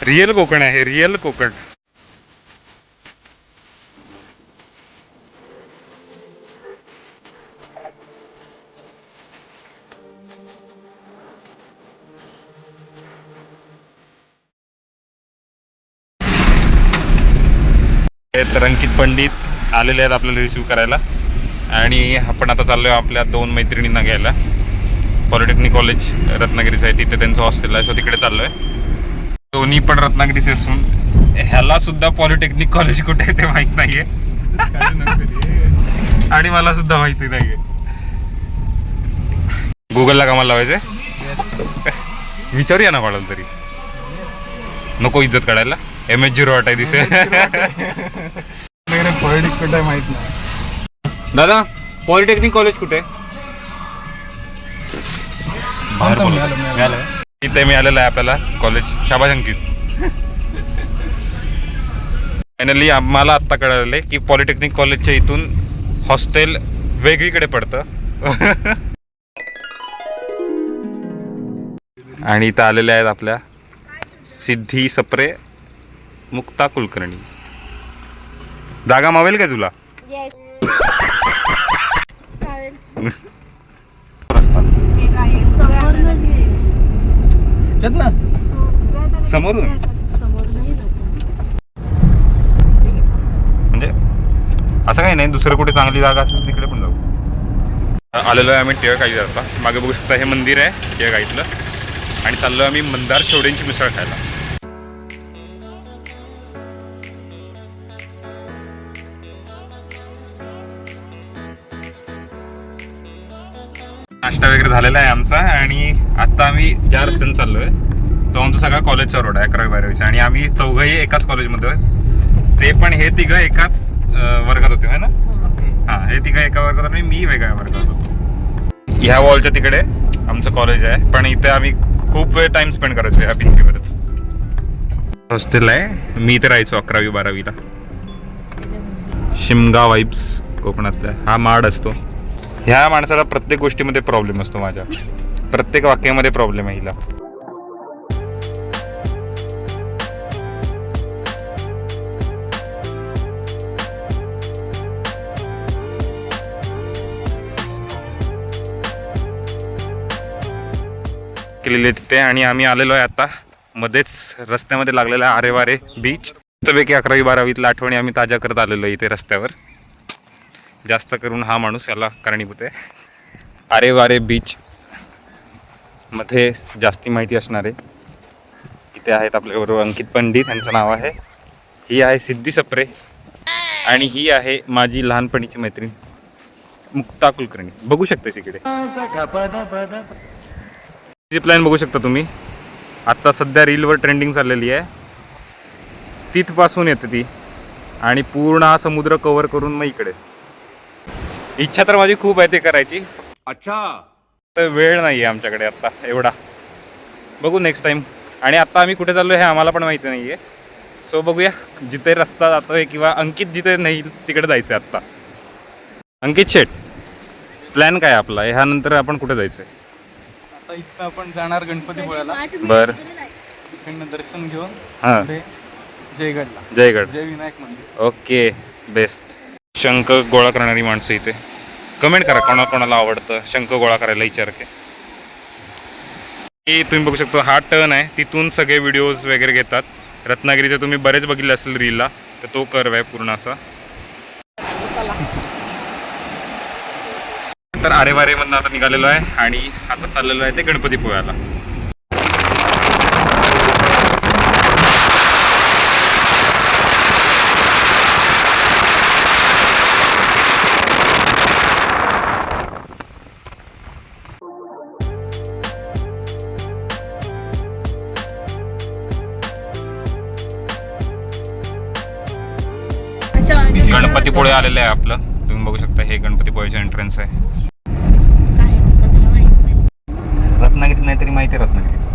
Real Konkan आहे, real Konkan. तर अंकित पंडित आलेले आहेत आपल्याला रिसिव्ह करायला आणि आपण आता चाललोय आपल्या 2 मैत्रिणींना घ्यायला. पॉलिटेक्निक कॉलेज रत्नागिरीचं आहे, तिथे त्यांचं हॉस्टेल आहे, सो तिकडे चाललोय. दोन्ही पण रत्नागिरीचे असून ह्याला सुद्धा पॉलिटेक्निक कॉलेज कुठे आहे ते माहित नाहीये आणि मला सुद्धा माहिती नाहीये. गुगलला कामाला लावायचंय, विचारूया ना कोणाला तरी. नको इज्जत काढायला. MS-08 आहे दिसे. माहित नाही. दादा पॉलिटेक्निक कॉलेज कुठे? इथे मिळालेलं आहे आपल्याला कॉलेज. शाबास अंकित. फायनली आम्हाला आत्ता कळालेलं आहे की पॉलिटेक्निक कॉलेजच्या इथून हॉस्टेल वेगळीकडे पडतं. आणि इथं आलेले आहेत आपल्या सिद्धी सप्रे, मुक्ता कुलकर्णी. जागा मावेल का तुला? समोरून म्हणजे असं काही नाही, दुसरं कुठे चांगली जागा असेल तिकडे पण जाऊ. आलेलो आहे आम्ही टिळकाई. आता मागे बघू शकता हे मंदिर आहे टिळकाईतलं आणि चाललो आम्ही मंदार शेवड्यांची मिसळ खायला. नाश्ता वगैरे झालेला आहे आमचा आणि आता आम्ही ज्या रस्त्याने चाललोय तो आमचा सगळा कॉलेजचा रोड आहे, 11वी-12वीचा. आणि आम्ही चौघही एकाच कॉलेजमध्ये आहे. ते पण हे तिघं एकाच वर्गात होते ना. हा, हे तिघं एका वर्गात आणि मी वेगळ्या वर्गात होतो. ह्या वॉलच्या तिकडे आमचं कॉलेज आहे, पण इथे आम्ही खूप वेळ टाइम स्पेंड करायचो ह्या भिंतीवरच. हॉस्टेल आहे, मी इथे राहायचो 11वी-12वीला. शिमगा वाईब्स कोकणातल्या. हा माड असतो. ह्या माणसाला प्रत्येक गोष्टीमध्ये प्रॉब्लेम असतो. माझ्या प्रत्येक वाक्यामध्ये प्रॉब्लेम आहे हिला. केलेले तिथे. आणि आम्ही आलेलो आहे आता मध्येच रस्त्यामध्ये लागलेला आरे वारे बीच. त्यापैकी 11वी-12वीतल्या आठवणी आम्ही ताज्या करत आलेलो इथे रस्त्यावर. जास्त करून हा माणूस याला कारणीभूत आहे. आरे वारे बीच मध्ये जास्ती माहिती असणार आहे. इथे आहेत आपल्याबरोबर अंकित पंडित, यांचं नाव आहे. ही आहे सिद्धी सप्रे आणि ही आहे माझी लहानपणीची मैत्रीण मुक्ता कुलकर्णी. बघू शकते तिकडे प्लॅन बघू शकता तुम्ही. आत्ता सध्या रीलवर ट्रेंडिंग चाललेली आहे. तिथपासून येते ती आणि पूर्ण हा समुद्र कव्हर करून मग इकडे. इच्छा तर माझी खूप आहे ते करायची. अच्छा, तर वेळ नाही आहे आमच्याकडे आत्ता एवढा. बघू नेक्स्ट टाईम. आणि आत्ता आम्ही कुठे चाललो हे आम्हाला पण माहिती नाही आहे. सो बघूया जिथे रस्ता जातो आहे किंवा अंकित जिथे नाही तिकडे जायचं आहे आत्ता. अंकित शेट, प्लॅन काय आपला? ह्यानंतर आपण कुठे जायचं आहे? आता इथं आपण जाणार गणपतीपुळ्याला. बरं, इकडनं दर्शन घेऊन हां जयगडला. जयगड. जय विनायक मंदिर. Okay, best. शंख गोळा करणारी माणसं इथे. कमेंट करा कोणाला आवडतं शंख गोळा करायला. विचार की तुम्ही बघू शकता हा टर्न आहे, तिथून सगळे व्हिडिओज वगैरे घेतात. रत्नागिरीचे तुम्ही बरेच बघितले असेल रीलला, तर तो कर्व आहे पूर्ण असा. तर आरे वारे मधनं आता निघालेलो आहे आणि आता चाललेलो आहे ते गणपतीपुळ्याला. गणपतीपुळे आलेलं आहे आपलं. तुम्ही बघू शकता हे गणपतीपुळेचं एंट्रन्स आहे. रत्नागिरीत नाही तरी माहिती आहे रत्नागिरीचं.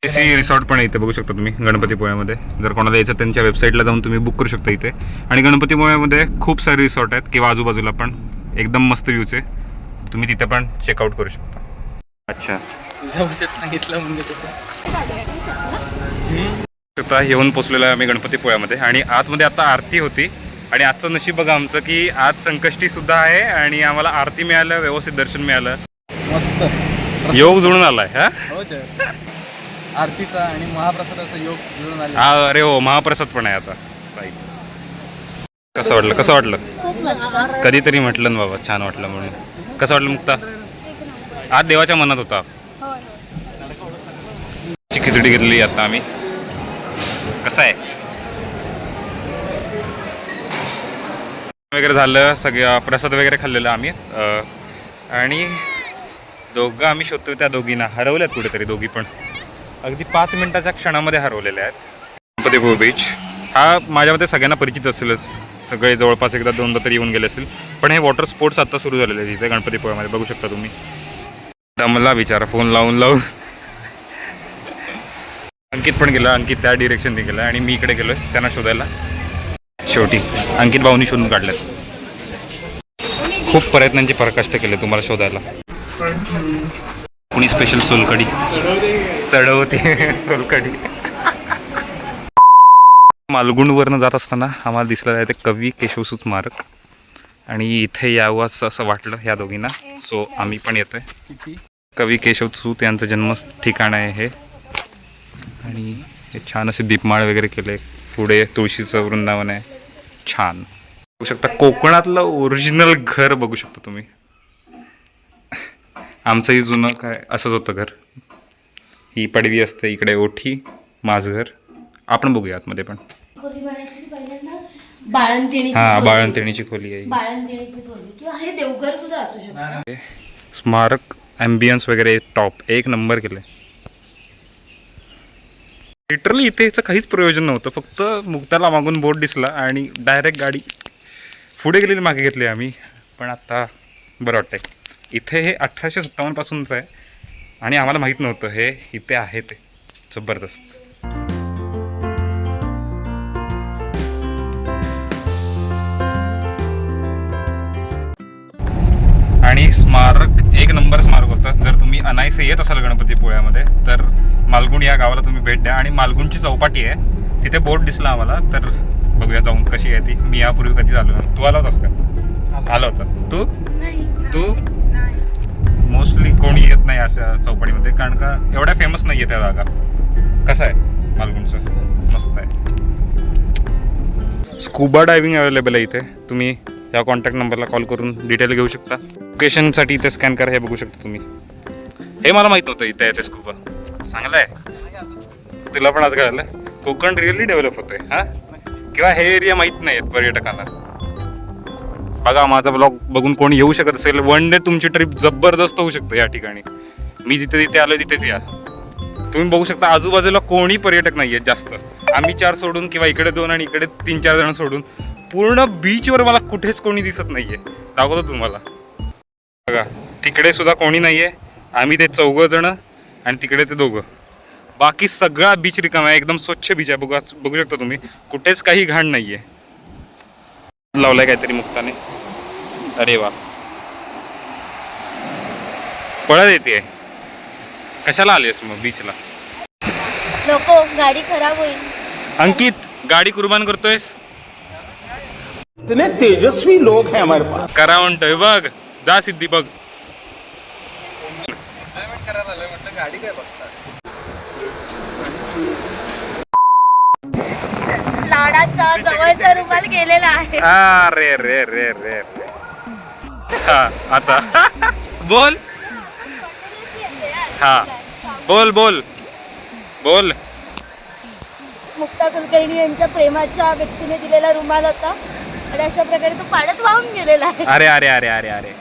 एसी रिसॉर्ट पण आहे इथे बघू शकता तुम्ही गणपतीपुळ्यामध्ये. जर कोणाला यायचं त्यांच्या वेबसाईटला जाऊन तुम्ही बुक करू शकता इथे. आणि गणपतीपुळ्यामध्ये खूप सारे रिसॉर्ट आहेत किंवा आजूबाजूला पण एकदम मस्त व्ह्यूज आहे. तुम्ही तिथे पण चेकआउट करू शकता. अच्छा, तुझ्या भाषेत सांगितलं म्हणजे कसं आता येऊन पोचलेलो आहे आम्ही गणपतीपुळ्यामध्ये आणि आतमध्ये आता आरती होती. आणि आजचं नशीब बघा आमचं की आज संकष्टी सुद्धा आहे आणि आम्हाला आरती मिळालं, व्यवस्थित दर्शन मिळालं. मस्त योग जुळून आलाय. हा हो ते आरतीचा आणि महाप्रसादाचा योग जुळून आले. अरे हो, महाप्रसाद पण आहे आता. कसं वाटलं, कसं वाटलं? खूप मस्त. कधीतरी म्हटलं ना बाबा, छान वाटलं म्हणून. कसं वाटलं मुक्ता? आज देवाच्या मनात होता. खिचडी घेतली आता आम्ही. कसं आहे वगैरे झालं, सगळं प्रसाद वगैरे खाल्लेलं आम्ही. आणि दोघं आम्ही शोधतोय त्या दोघींना. हरवल्यात कुठेतरी दोघी पण. अगदी 5 मिनिटाच्या क्षणामध्ये हरवलेल्या आहेत. गणपतीपुळे बीच हा माझ्या मते सगळ्यांना परिचित असेलच. सगळे जवळपास एकदा दोनदा तरी येऊन गेले असेल. पण हे वॉटर स्पोर्ट्स आता सुरू झालेले आहेत इथे गणपतीपुळ्यामध्ये, बघू शकता तुम्ही. दमला बिचारा फोन लावून लावून. अंकित पण गेला, अंकित त्या डिरेक्शनने गेला आणि मी इकडे गेलोय त्यांना शोधायला. शेवटी अंकित भाऊनी शोधून काढलं. खूप प्रयत्नांची पराकाष्ठा केले तुम्हाला शोधायला. कुणी स्पेशल सोलकढी चढवते सोलकढी. मालगुंडवरनं जात असताना आम्हाला दिसलेलं आहे ते कवी केशवसूत स्मारक आणि इथे यावं असं वाटलं ह्या दोघींना. सो आम्ही पण येतोय. कवी केशवसूत यांचं जन्म ठिकाण आहे हे. आणि हे छान असे दीपमाळ वगैरे केले. पुढे तुळशीचं वृंदावन आहे. छान बघू शकता. कोकणातलं ओरिजिनल घर बघू शकता तुम्ही. आमचंही जुनं काय असंच होतं घर. ही पडवी असते, इकडे ओठी, माझं घर. आपण बघूया आतमध्ये पण. बाळंतिणीची खोली आहे. बाळंतिणीची खोली किंवा हे देवघर सुद्धा असू शकतं. स्मारक ॲम्बियन्स वगैरे टॉप एक नंबर केलंय. लिटरली इथे याचं काहीच प्रयोजन नव्हतं. फक्त मुक्ताला मागून बोट दिसला आणि डायरेक्ट गाडी पुढे गेलेली मागे घेतली आम्ही. पण आता बरं वाटतंय. इथे हे 1857 पासूनच आहे आणि आम्हाला माहीत नव्हतं हे इथे आहे. ते जबरदस्त. आणि स्मारक एक नंबर स्मारक होतं. जर तुम्ही अनायसे येत असाल गणपतीपुळ्यामध्ये तर मालगुण या गावाला तुम्ही भेट द्या. आणि मालगुणची चौपाटी आहे, तिथे बोट दिसला आम्हाला. तर बघूया जाऊन कशी आहे ती. मी यापूर्वी कधी आलो ना. तू आला होतास का? आला होता तू? तू मोस्टली कोणी येत नाही अशा चौपाटीमध्ये, कारण का एवढ्या फेमस नाही आहे त्या जागा. कसं आहे मालगुणचं? मस्त आहे. स्कुबा डायव्हिंग अवेलेबल आहे इथे. तुम्ही या कॉन्टॅक्ट नंबरला कॉल करून डिटेल घेऊ शकता. लोकेशनसाठी इथे स्कॅन करा. हे बघू शकता तुम्ही. हे मला माहीत नव्हतं इथे आहे ते स्कुबा. चांगलं आहे. तुला पण आज कळलं. कोकण रिअली डेव्हलप होतोय. हा किंवा हे एरिया माहीत नाही आहेत पर्यटकांना. बघा माझा ब्लॉग बघून कोणी येऊ शकत असेल, वन डे तुमची ट्रिप जबरदस्त होऊ शकते या ठिकाणी. मी जिथे जिथे आलो तिथेच या. तुम्ही बघू शकता आजूबाजूला कोणी पर्यटक नाही आहेत जास्त. आम्ही 4 सोडून किंवा इकडे 2 आणि इकडे 3-4 जण सोडून पूर्ण बीचवर मला कुठेच कोणी दिसत नाहीये. दाखवतो तुम्हाला. बघा तिकडे सुद्धा कोणी नाहीये. आम्ही ते 4 जण आणि तिकडे ते 2. बाकी सगळा बीच रिकामा आहे. एकदम स्वच्छ बीच आहे. बघू शकता तुम्ही. कुठेच काही घाण नाहीये. लावलाय काहीतरी मुक्ताने. अरे वा, पळत येते. कशाला आलीस मग बीचला? नको, गाडी खराब होईल. अंकित गाडी कुर्बान करतोयस? इतने तेजस्वी लोग हैं हमारे पास. करा म्हणतोय बघ. जा सिद्धी बघ. करायला आलोय म्हटलं, गाडी काय बघता. लाडाचा जवळचा रुमाल गेलेला आहे. अरे रे रे रे. हा आता बोल. हा बोल बोल बोल. मुक्ता कुलकर्णी यांच्या प्रेमाच्या व्यक्तीने दिलेला रुमाल होता आणि अशा प्रकारे तो पाण्यात वाहून गेलेला आहे. अरे अरे अरे अरे अरे.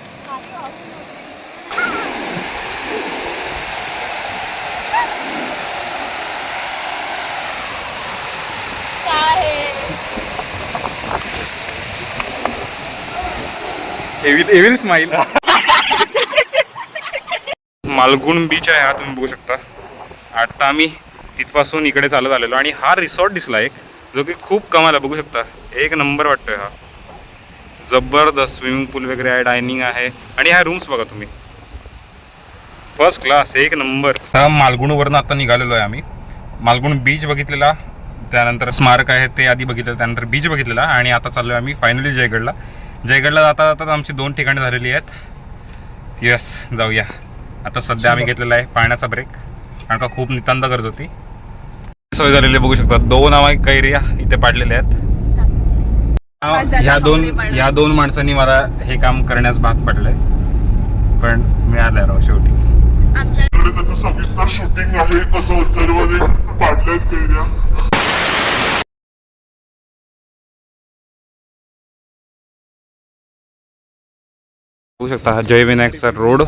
Evil smile. मालगुण बीच आहे हा, तुम्ही बघू शकता. आता आम्ही तिथपासून इकडे चालत आलेलो आणि हा रिसॉर्ट दिसला एक, जो की खूप कमाल आहे. बघू शकता एक नंबर वाटतोय हा. जबरदस्त स्विमिंग पूल वगैरे आहे, डायनिंग आहे आणि ह्या रूम्स बघा तुम्ही, फर्स्ट क्लास, एक नंबर. मालगुणवरनं आता निघालेलो आहे आम्ही. मालगुण बीच बघितलेला, त्यानंतर स्मारक आहे ते आधी बघितलेलं, त्यानंतर बीच बघितलेला आणि आता चाललो आहे आम्ही फायनली जयगडला. जयगडला जाता जाताच आमची 2 ठिकाणे झालेली आहेत. यस, जाऊया. आता सध्या आम्ही घेतलेला आहे पाण्याचा ब्रेक, कारण का खूप नितांत गरज होती. सोय झालेली बघू शकता. 2 कैऱ्या इथे पाडलेल्या आहेत. ह्या दोन माणसांनी मला हे काम करण्यास भाग पडलंय, पण मिळालंय राव शेवटी. आमच्या त्याचं सविस्तर शूटिंग आहे, कसं उत्तरमध्ये पाडल्यात कैऱ्या. बघू शकता हा जयविनायकचा रोड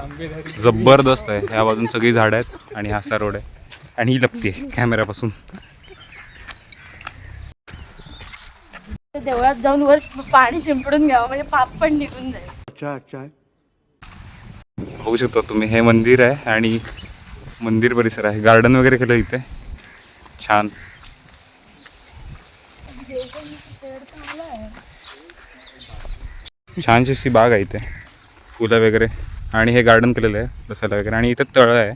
जबरदस्त आहे. ह्या बाजून सगळी झाडं आहेत आणि हा असा रोड आहे आणि ही लपती आहे कॅमेऱ्यापासून. देवळात जाऊन वर पाणी शिंपडून घ्यावं म्हणजे पाप पण निघून जाईल. अच्छा बघू शकता तुम्ही, हे मंदिर आहे आणि मंदिर परिसर आहे. गार्डन वगैरे केलं इथे छान. छानशी अशी बाग आहे इथे, फुलं वगैरे आणि हे गार्डन केलेलं आहे बसायला वगैरे आणि इथे तळं आहे.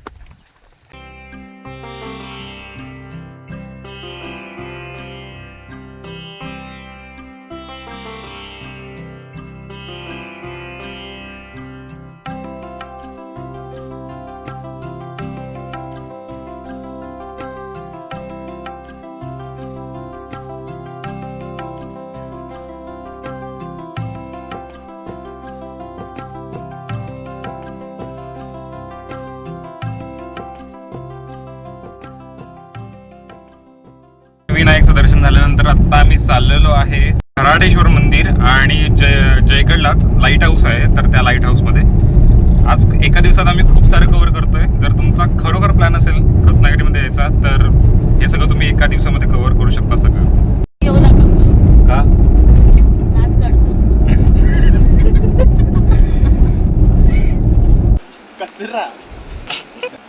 विनायकचं दर्शन झाल्यानंतर आता आम्ही चाललेलो आहे खराडेश्वर मंदिर आणि जयगडलाच लाईट हाऊस आहे. तर त्या लाईट हाऊसमध्ये आज एका दिवसात आम्ही खूप सारे कव्हर करतोय. जर तुमचा खरोखर प्लॅन असेल रत्नागिरीमध्ये यायचा तर हे सगळं तुम्ही एका दिवसामध्ये कव्हर करू शकता सगळं. येऊ नका का लाज काढतोस तू. कचरा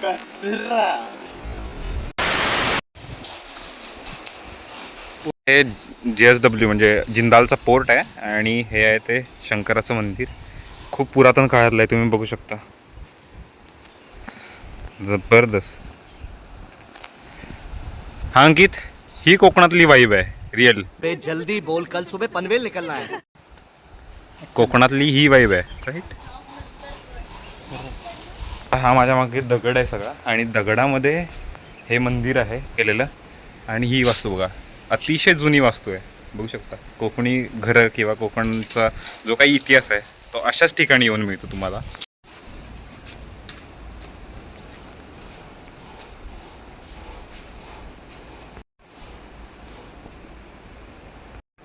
कचरा. हे JSW म्हणजे जिंदालचा पोर्ट आहे आणि हे आहे ते शंकराचं मंदिर. खूप पुरातन काळातलं आहे, तुम्ही बघू शकता. जबरदस्त. हा अंकित, ही कोकणातली वाईब आहे रिअल. जल्दी बोल, कल सुबह पनवेल निकलना है. कोकणातली ही वाईब आहे राईट. हा माझ्या मागे दगड आहे सगळा आणि दगडामध्ये हे मंदिर आहे केलेलं आणि ही वास्तू बघा, अतिशय जुनी वास्तू आहे. बघू शकता कोकणी घरं किंवा कोकणचा जो काही इतिहास आहे तो अशाच ठिकाणी येऊन मिळतो तुम्हाला.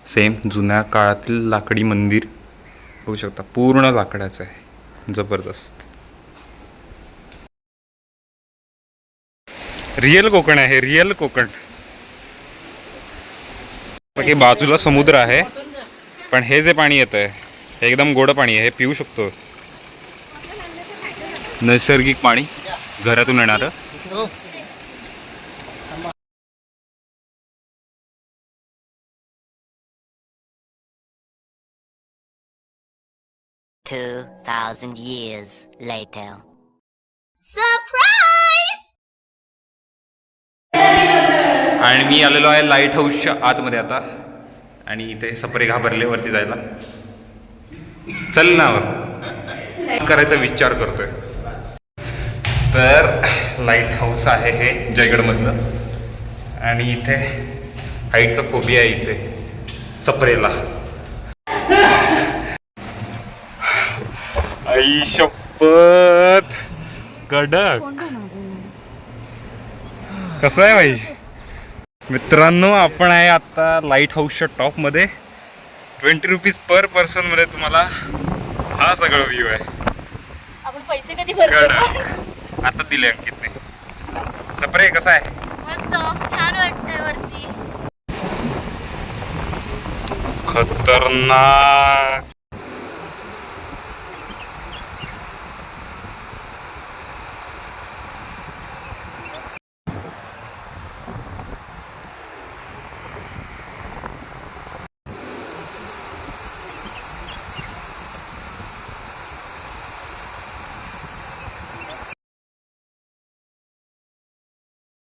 सेम जुन्या काळातील लाकडी मंदिर बघू शकता, पूर्ण लाकडाचं आहे. जबरदस्त. रिअल कोकण आहे, रिअल कोकण. की बाजूला समुद्र आहे पण हे जे पाणी येत आहे हे एकदम गोड पाणी आहे, हे पिऊ शकतो. नैसर्गिक पाणी घरातून येणारं. $2,000 years later. सरप्राईज. आणि मी आलेलो आहे लाईट हाऊसच्या आतमध्ये आता आणि इथे सपरे घाबरले वरती जायला. चल ना वर करायचा विचार करतोय. तर लाईट हाऊस आहे हे जयगडमधलं आणि इथे हाईटचा फोबिया आहे इथे सपरेला. आई शपथ कडक. कसं आहे भाई मित्रांनो, आपण आहे आता लाईट हाऊसच्या टॉपमध्ये. 20 रुपीज पर पर्सन मध्ये तुम्हाला हा सगळं व्ह्यू आहे. आपण पैसे कधी भरतो? आता दिले अंकितने. सपरे कसा आहे? मस्त, छान वाटतंय वरती. खतरनाक.